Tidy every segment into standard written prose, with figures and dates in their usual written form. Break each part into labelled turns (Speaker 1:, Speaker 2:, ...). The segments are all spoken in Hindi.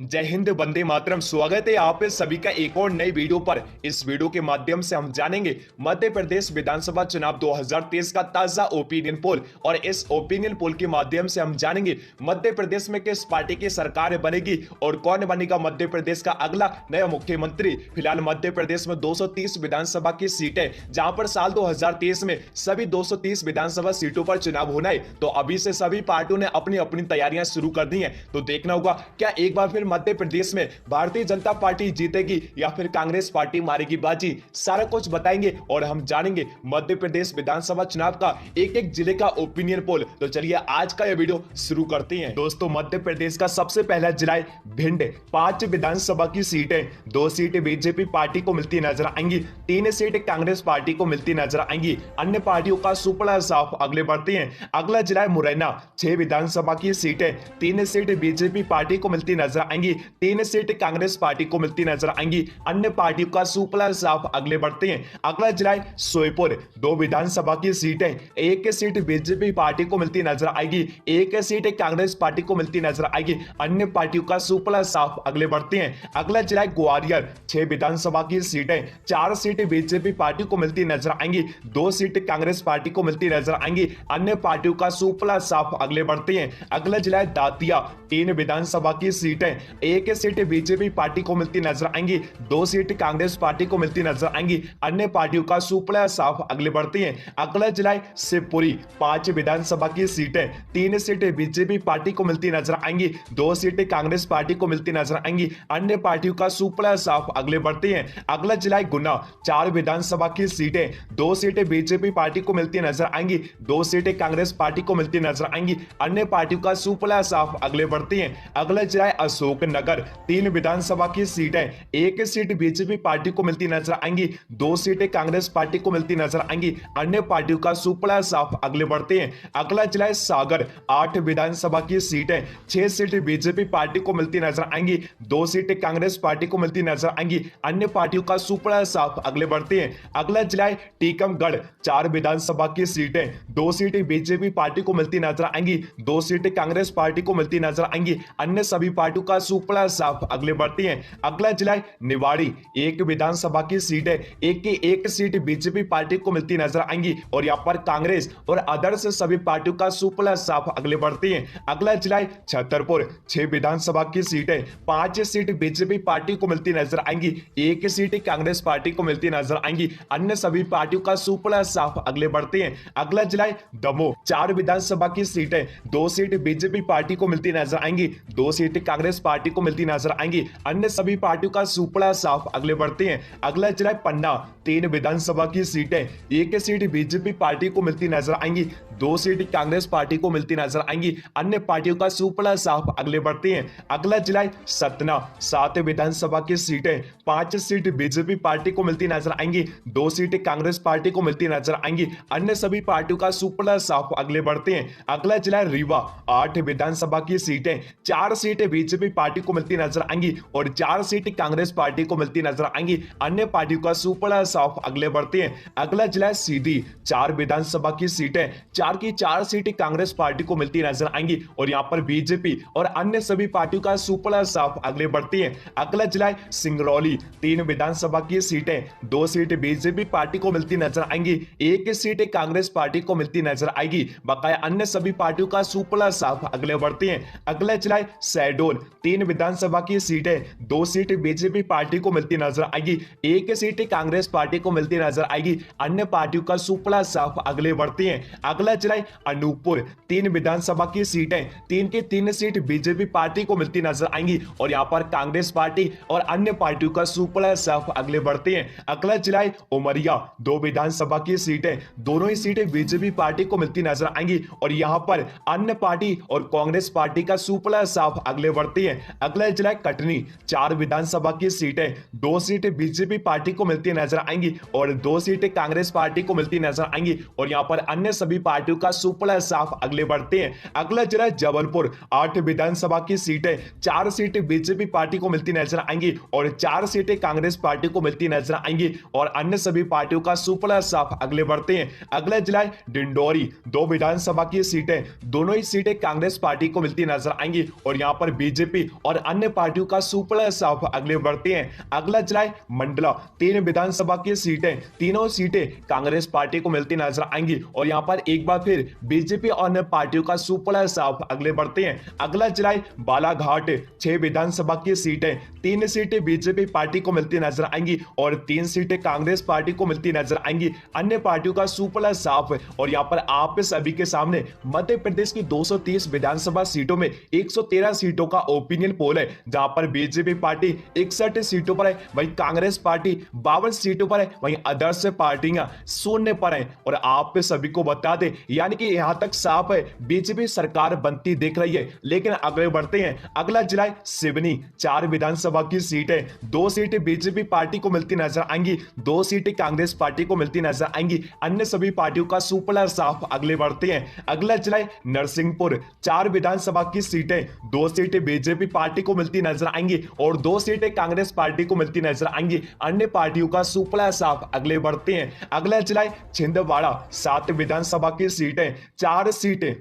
Speaker 1: जय हिंद, वंदे मातरम। स्वागत है आप सभी का एक और नई वीडियो पर। इस वीडियो के माध्यम से हम जानेंगे मध्य प्रदेश विधानसभा चुनाव 2023 का ताजा ओपिनियन पोल। और इस ओपिनियन पोल के माध्यम से हम जानेंगे मध्य प्रदेश में किस पार्टी की सरकार बनेगी और कौन बनेगा मध्य प्रदेश का अगला नया मुख्यमंत्री। फिलहाल मध्य प्रदेश में 230 विधानसभा की सीटें, जहां पर साल 2023 में सभी 230 विधानसभा सीटों पर चुनाव होना है। तो अभी से सभी पार्टियों ने अपनी अपनी तैयारियां शुरू कर दी हैं। तो देखना होगा क्या एक बार फिर मध्य प्रदेश में भारतीय जनता पार्टी जीतेगी या फिर कांग्रेस पार्टी मारेगी बाजी। सारा कुछ बताएंगे और हम जानेंगे मध्य प्रदेश विधानसभा चुनाव का एक एक जिले का ओपिनियन पोल। तो चलिए आज का यह वीडियो शुरू करते हैं। दोस्तों, मध्य प्रदेश का सबसे पहला जिला है भिंड। 5 विधानसभा की सीटें, 2 सीटें बीजेपी पार्टी को मिलती नजर आएंगी, 3 सीटें कांग्रेस पार्टी को मिलती नजर आएंगी। अन्य पार्टियों का सुपड़ा साफ अगले बढ़ते हैं। अगला जिला है मुरैना। 6 विधानसभा की सीटें, 3 सीटें बीजेपी पार्टी को मिलती नजर आएंगी, 3 सीटें कांग्रेस पार्टी को मिलती नजर आएंगी। अन्य पार्टियों का सुपड़ा साफ अगले बढ़ते हैं। अगला जिला है श्योपुर। 2 विधानसभा की सीटें, 1 सीट बीजेपी पार्टी को मिलती नजर आएगी, 1 सीट कांग्रेस पार्टी को मिलती नजर आएगी। अन्य पार्टियों का सुपड़ा साफ अगले बढ़ते हैं। अगला जिला है ग्वालियर। 6 विधानसभा की सीटें, 4 सीटें बीजेपी पार्टी को मिलती नजर आएंगी, 2 सीटें कांग्रेस पार्टी को मिलती नजर आएंगी। अन्य पार्टियों का सुपड़ा साफ अगले बढ़ते हैं। अगला जिला है दातिया। 3 विधानसभा की सीटें, 1 सीट बीजेपी पार्टी को मिलती नजर आएंगी, 2 सीट कांग्रेस पार्टी को मिलती नजर आएंगी। अन्य पार्टियों का सुपड़ा साफ अगले बढ़ते हैं। अगला जिला है शिवपुरी। 5 विधानसभा की सीटें, 3 सीटें बीजेपी पार्टी को मिलती नजर आएंगी, 2 सीटें कांग्रेस पार्टी को मिलती नजर आएंगी। अन्य पार्टियों का सुपड़ा साफ अगले बढ़ते हैं। अगला जिला है गुना। 4 विधानसभा की सीटें, 2 सीटें बीजेपी पार्टी को मिलती नजर आएंगी, 2 सीटें कांग्रेस पार्टी को मिलती नजर आएंगी। अन्य पार्टियों का सुपड़ा साफ अगले बढ़ते हैं। अगला जिला है अशोकनगर। 3 विधानसभा की सीटें, 1 सीट बीजेपी पार्टी को मिलती नजर आएंगी, 2 सीटें कांग्रेस पार्टी को मिलती नजर आएंगी। अन्य पार्टियों का सुपड़ा साफ अगले बढ़ते हैं। अगला जिला है सागर। 8 विधानसभा की सीटें, 6 सीटें बीजेपी पार्टी को मिलती नजर आएंगी, 2 सीटें कांग्रेस पार्टी को मिलती नजर आएंगी। अन्य पार्टियों का सुपड़ा साफ अगले बढ़ते हैं। अगला जिला है टीकमगढ़। 4 विधानसभा की सीटें, 2 सीटें बीजेपी पार्टी को मिलती नजर आएंगी, 2 सीटें कांग्रेस पार्टी को मिलती नजर आएंगी। अन्य सभी पार्टियों का सुपड़ा साफ अगले बढ़ती हैं। अगला जिला है निवाड़ी। 1 विधानसभा की सीटें, 1 की 1 सीट बीजेपी पार्टी को मिलती नजर आएंगी और यहां पर कांग्रेस और अदर्स सभी पार्टियों का सुपड़ा साफ अगले बढ़ती हैं। अगला जिला है छतरपुर। 6 विधानसभा की सीटें, 5 सीट बीजेपी पार्टी को मिलती नजर आएंगी, 1 सीट कांग्रेस पार्टी को मिलती नजर आएंगी। अन्य सभी पार्टियों का सुपड़ा साफ अगले बढ़ते हैं। अगला जिला है दमोह। 4 विधानसभा की सीटें, 2 सीट बीजेपी पार्टी को मिलती नजर आएंगी, 2 सीट कांग्रेस पार्टी को मिलती नजर आएंगी। अन्य सभी पार्टियों का सुपड़ा साफ अगले बढ़ते हैं। अगला जिला है पन्ना। 3 विधानसभा की सीटें, 1 सीट बीजेपी पार्टी को मिलती नजर आएंगी, 2 सीट कांग्रेस पार्टी को मिलती नजर आएंगी। अन्य पार्टियों का सुपड़ा साफ अगले बढ़ते हैं। अगला जिला है सतना। 7 विधानसभा की सीटें, 5 सीट बीजेपी पार्टी को मिलती नजर आएंगी, 2 सीट कांग्रेस पार्टी को मिलती नजर आएंगी। अन्य सभी पार्टियों का सुपड़ा साफ अगले बढ़ते हैं। अगला जिला है रीवा। 8 विधानसभा की सीटें, 4 सीटें बीजेपी पार्टी को मिलती नजर आएंगी और 4 सीट कांग्रेस पार्टी को मिलती नजर आएंगी। अन्य पार्टियों का सुपड़ा साफ अगले बढ़ते हैं। अगला जिला है सीधी। 4 विधानसभा की सीटें, 4 की 4 सीटें कांग्रेस पार्टी को मिलती नजर आएंगी और यहां पर बीजेपी और अन्य सभी पार्टियों का सुपड़ा साफ अगले बढ़ती हैं। अगला जिला है सिंगरौली। 3 विधानसभा की सीटें, 2 सीट बीजेपी पार्टी को मिलती नजर आएंगी, 1 सीट कांग्रेस पार्टी को मिलती नजर आएगी। बकाया अन्य सभी पार्टियों का सुपड़ा साफ अगले बढ़ते हैं। अगला जिला है शहडोल। 3 विधानसभा की सीटें, 2 सीट बीजेपी पार्टी को मिलती नजर आएगी, 1 सीट कांग्रेस पार्टी को मिलती नजर आएगी। अन्य पार्टियों का सुपड़ा साफ अगले बढ़ते हैं। अगला जिला है अनूपपुर। 3 विधानसभा की सीटें, 3 की 3 सीट बीजेपी पार्टी को मिलती नजर आएंगी और यहां पर कांग्रेस पार्टी और अन्य पार्टियों का सुपड़ा साफ अगले बढ़ते हैं। अगला जिला है उमरिया। 2 विधानसभा की सीटें, दोनों ही सीटें बीजेपी पार्टी को मिलती नजर आएंगी और यहां पर अन्य पार्टी और कांग्रेस पार्टी का सुपड़ा साफ अगले बढ़ते हैं। अगला जिला है कटनी। 4 विधानसभा की सीटें, 2 सीटें बीजेपी पार्टी को मिलती नजर आएंगी और 2 सीटें कांग्रेस पार्टी को मिलती नजर आएंगी और यहां पर अन्य सभी पार्टियों पार्टियों का सुपड़ा साफ आगे बढ़ते हैं। अगला जिला जबलपुर, 8 विधानसभा की सीटें, 4 सीटें बीजेपी पार्टी को मिलती नजर आएंगी और 4 सीटें कांग्रेस पार्टी को मिलती नजर आएंगी और अन्य सभी पार्टियों का सुपड़ा साफ आगे बढ़ते हैं। अगला जिला डिंडोरी, 2 विधानसभा की सीटें, दोनों ही सीटें कांग्रेस पार्टी को मिलती नजर आएंगी और यहां पर बीजेपी और अन्य पार्टियों का सुपड़ा साफ आगे बढ़ते हैं। अगला जिला मंडला, 3 विधानसभा की सीटें, तीनों सीटें कांग्रेस पार्टी को मिलती नजर आएंगी और यहां पर एक बार फिर बीजेपी और अन्य पार्टियों का सुपड़ा साफ आगे बढ़ते हैं। अगला जिला बालाघाट, 6 विधानसभा की सीटें, 3 सीटें बीजेपी पार्टी को मिलती नजर आएंगी और 3 सीटें कांग्रेस पार्टी को मिलती नजर आएंगी। अन्य पार्टियों का सुपड़ा साफ और यहां पर आप सभी के सामने मध्य प्रदेश की 230 विधानसभा सीटों में 113 सीटों का ओपिनियन पोल है, जहां पर बीजेपी पार्टी 61 सीटों पर है, वहीं कांग्रेस पार्टी 52 सीटों पर है, वहीं अदर्स पार्टियां 0 पर है। और आप सभी को बता दें, यानी कि यहां तक साफ है बीजेपी सरकार बनती दिख रही है। लेकिन आगे बढ़ते हैं, अगला जिला सिवनी, 4 विधानसभा की सीट है, 2 सीटें बीजेपी पार्टी को मिलती नजर आएंगी, 2 सीटें कांग्रेस पार्टी को मिलती नजर आएंगी। अन्य सभी पार्टियों का सुपड़ा साफ आगे बढ़ते हैं। अगला जिला नरसिंहपुर, 4 विधानसभा की सीटें, 2 सीटें बीजेपी पार्टी को मिलती नजर आएंगी और 2 सीटें कांग्रेस पार्टी को मिलती नजर आएंगी। अन्य पार्टियों का सुपड़ा साफ आगे बढ़ते हैं। अगला जिला छिंदवाड़ा, 7 विधानसभा की सीटें, 4 सीटें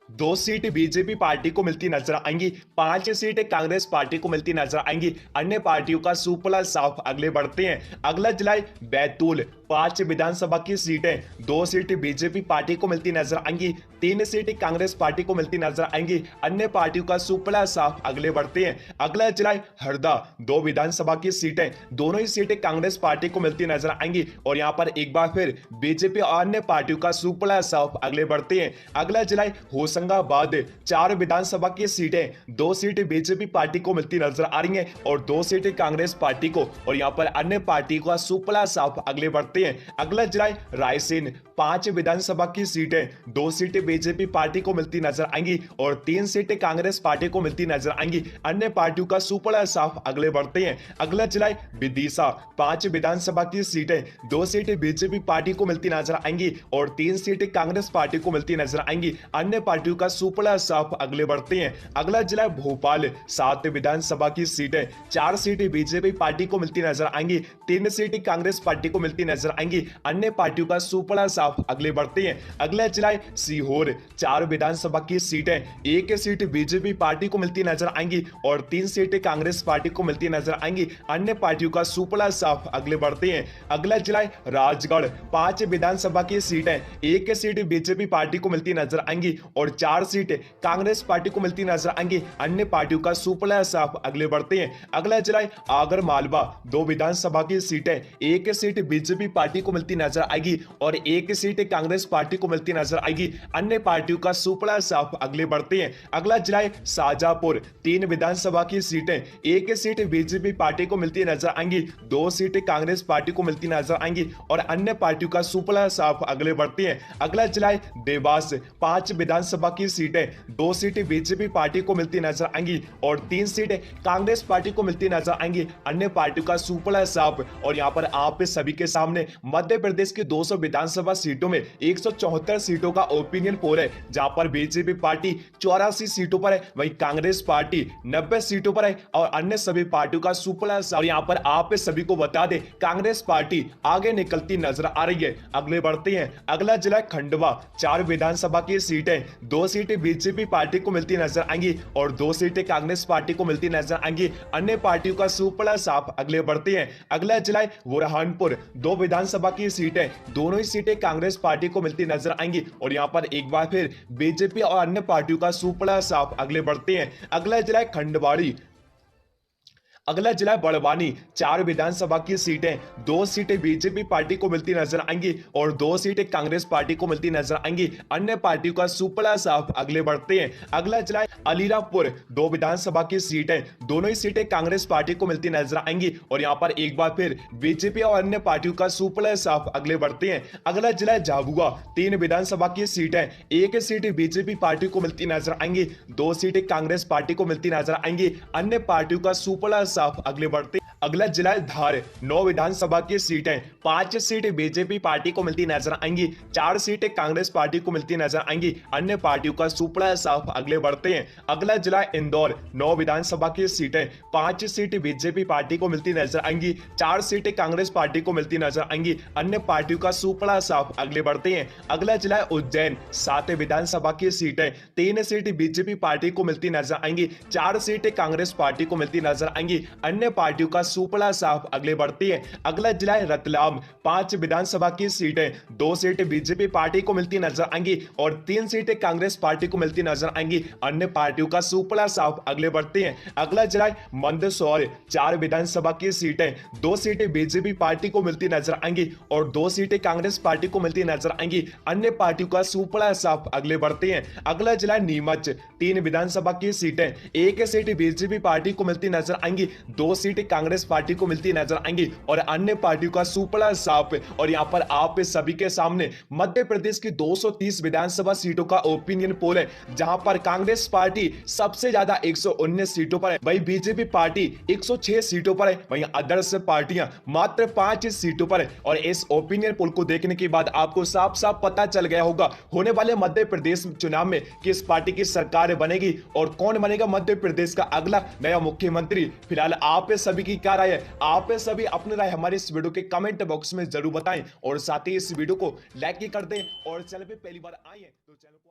Speaker 1: 2 सीट बीजेपी पार्टी को मिलती नजर आएंगी, 5 सीटें कांग्रेस पार्टी को मिलती नजर आएंगी। अन्य पार्टियों का सुपड़ा साफ आगे बढ़ते हैं। अगला जिला बैतूल, 5 विधानसभा की सीटें, 2 सीटें बीजेपी पार्टी को मिलती नजर आएंगी, 3 सीटें कांग्रेस पार्टी को मिलती नजर आएंगी। अन्य पार्टियों का सुपड़ा साफ आगे बढ़ते हैं। अगला जिला हरदा, 2 विधानसभा की सीटें, दोनों ही सीटें कांग्रेस पार्टी को मिलती नजर आएंगी और यहां पर एक बार फिर बीजेपी और अन्य पार्टियों का सुपड़ा साफ आगे बढ़ते हैं। अगला जिला होशंगाबाद, 4 विधानसभा की सीटें, 2 सीटें बीजेपी पार्टी को मिलती नजर आ रही हैं और 2 सीटें कांग्रेस पार्टी को और यहां पर अन्य पार्टी का सुपड़ा साफ आगे बढ़ते हैं। अगला जिला रायसेन, 5 विधानसभा की सीटें, 2 सीटें बीजेपी पार्टी को मिलती नजर आएंगी और 3 सीटें कांग्रेस पार्टी को मिलती नजर आएंगी। अन्य पार्टियों का सुपड़ा साफ आगे बढ़ते हैं। अगला जिला विदिशा, 5 विधानसभा की सीटें, 2 सीटें बीजेपी पार्टी को मिलती नजर आएंगी और 3 सीटें कांग्रेस पार्टी को मिलती नजर आएंगी। अन्य पार्टियों का सुपड़ा साफ आगे बढ़ते हैं। अगला जिला भोपाल, 7 विधानसभा की सीटें, 4 सीटें बीजेपी पार्टी को मिलती नजर आएंगी, 3 सीटें कांग्रेस पार्टी को मिलती नजर आएंगी। अन्य पार्टियों का सुपड़ा साफ आगे बढ़ते हैं। अगला जिला सीहोर, 4 विधानसभा की सीटें, 1 सीट बीजेपी पार्टी को मिलती नजर आएंगी और 3 सीटें कांग्रेस पार्टी को मिलती नजर आएंगी। अन्य पार्टियों का सुपड़ा साफ आगे बढ़ते हैं। अगला जिला राजगढ़, 5 विधानसभा की सीटें, 1 सीट बीजेपी पार्टी को मिलती नजर आएंगी और 4 सीटें कांग्रेस पार्टी को मिलती नजर आएंगी। अन्य पार्टियों का सुपड़ा साफ आगे बढ़ते हैं। अगला जिला आगर मालवा, 2 विधानसभा की सीटें, 1 सीट बीजेपी पार्टी को मिलती नजर आएगी और 1 सीट कांग्रेस पार्टी को मिलती नजर आएगी। अन्य पार्टियों का सुपड़ा साफ आगे बढ़ते हैं। अगला जिला शाजापुर, 3 विधानसभा की सीटें, 1 सीट बीजेपी पार्टी को मिलती नजर आएंगी, 2 सीटें कांग्रेस पार्टी को मिलती नजर आएंगी और अन्य पार्टियों का सुपड़ा साफ आगे बढ़ते हैं। अगला जिला देवास, 5 विधानसभा की सीटें, 2 सीटें बीजेपी पार्टी को मिलती नजर आएंगी और 3 सीटें कांग्रेस पार्टी को मिलती नजर आएंगी। अन्य पार्टियों का सुपड़ा साफ और यहां पर आप सभी के सामने मध्य प्रदेश की 200 विधानसभा सीटों में 174 सीटों का ओपिनियन पोल है, जहां पर बीजेपी पार्टी 84 सीटों पर है, वहीं कांग्रेस पार्टी 90 सीटों पर है और अन्य सभी पार्टियों का सुपड़ा साफ। और यहां पर आप सभी को बता दें, कांग्रेस पार्टी आगे निकलती नजर आ रही है। अगले बढ़ते हैं। अगला जिला खंडवा, 4 विधानसभा की सीटें, 2 सीटें बीजेपी पार्टी को मिलती नजर आएंगी और 2 सीटें कांग्रेस पार्टी को मिलती नजर आएंगी। अन्य पार्टियों का सुपड़ा साफ अगले बढ़ते हैं। अगला जिला बुरहानपुर, 2 विधानसभा की सीटें, दोनों ही सीटें कांग्रेस पार्टी को मिलती नजर आएंगी और यहां पर एक बार फिर बीजेपी और अन्य पार्टियों का सुपड़ा साफ अगले बढ़ते हैं। अगला जिला खंडवाड़ी, अगला जिला बड़वानी, 4 विधानसभा की सीटें, 2 सीटें बीजेपी पार्टी को मिलती नजर आएंगी और 2 सीटें कांग्रेस पार्टी को मिलती नजर आएंगी। अन्य पार्टियों का सुपड़ा साफ अगले बढ़ते हैं। अगला जिला अलीराजपुर, 2 विधानसभा की सीटें, दोनों ही सीटें कांग्रेस पार्टी को मिलती नजर आएंगी और यहां पर एक बार फिर बीजेपी और अन्य पार्टियों का सुपड़ा साफ अगले बढ़ते हैं। अगला जिला झाबुआ, 3 विधानसभा की सीटें, 1 सीट बीजेपी पार्टी को मिलती नजर आएंगी, 2 सीटें कांग्रेस पार्टी को मिलती नजर आएंगी। अन्य पार्टियों का सुपड़ा साफ अगले बढ़ते अगला जिला है धार। 9 विधानसभा की सीटें, 5 सीटें बीजेपी पार्टी को मिलती नजर आएंगी, 4 सीटें कांग्रेस पार्टी को मिलती नजर आएंगी, अन्य पार्टियों का सुपड़ा साफ। आगे बढ़ते हैं, अगला जिला है इंदौर। 9 विधानसभा की सीटें, 5 सीटें बीजेपी पार्टी को मिलती नजर आएंगी, 4 सीटें कांग्रेस पार्टी को मिलती नजर आएंगी, अन्य पार्टियों का सुपड़ा साफ। आगे बढ़ते हैं, अगला जिला है उज्जैन। 7 विधानसभा की सीटें, 3 सीटें बीजेपी पार्टी को मिलती नजर आएंगी, 4 सीटें कांग्रेस पार्टी को मिलती नजर आएंगी, अन्य पार्टियों का सुपड़ा साफ। आगे बढ़ती है, अगला जिला है रतलाम। 5 विधानसभा की सीटें, 2 सीटें बीजेपी पार्टी को मिलती नजर आएंगी और 3 सीटें कांग्रेस पार्टी को मिलती नजर आएंगी, अन्य पार्टियों का सुपड़ा साफ। अगले बढ़ते हैं, अगला जिला है मंदसौर। 4 विधानसभा की सीटें, 2 सीटें बीजेपी पार्टी को मिलती नजर आएंगी और 2 सीटें कांग्रेस पार्टी को मिलती नजर आएंगी, अन्य पार्टियों का सुपड़ा साफ। अगले बढ़ते हैं, अगला जिला है नीमच। 3 विधानसभा की सीटें, 1 सीट बीजेपी पार्टी को मिलती नजर आएंगी, 2 सीटें कांग्रेस पार्टी को मिलती नजर आएंगी और अन्य पार्टियों का सुपड़ा साफ। और यहां पर आप सभी के सामने मध्य प्रदेश की 230 विधानसभा सीटों का ओपिनियन पोल है, जहां पर कांग्रेस पार्टी सबसे ज्यादा 119 सीटों पर है, वहीं बीजेपी पार्टी 106 सीटों पर है, वहीं अदर्स पार्टियां मात्र 5 सीटों पर है। और इस ओपिनियन पोल को देखने के बाद आपको साफ साफ पता चल गया होगा होने वाले मध्य प्रदेश चुनाव में किस पार्टी की सरकार बनेगी और कौन बनेगा मध्य प्रदेश का अगला नया मुख्यमंत्री। फिलहाल आप सभी की क्या राय है, आप सभी अपनी राय हमारे इस वीडियो के कमेंट बॉक्स में जरूर बताएं और साथ ही इस वीडियो को लाइक कर दें और चैनल पे पहली बार आए हैं तो चैनल को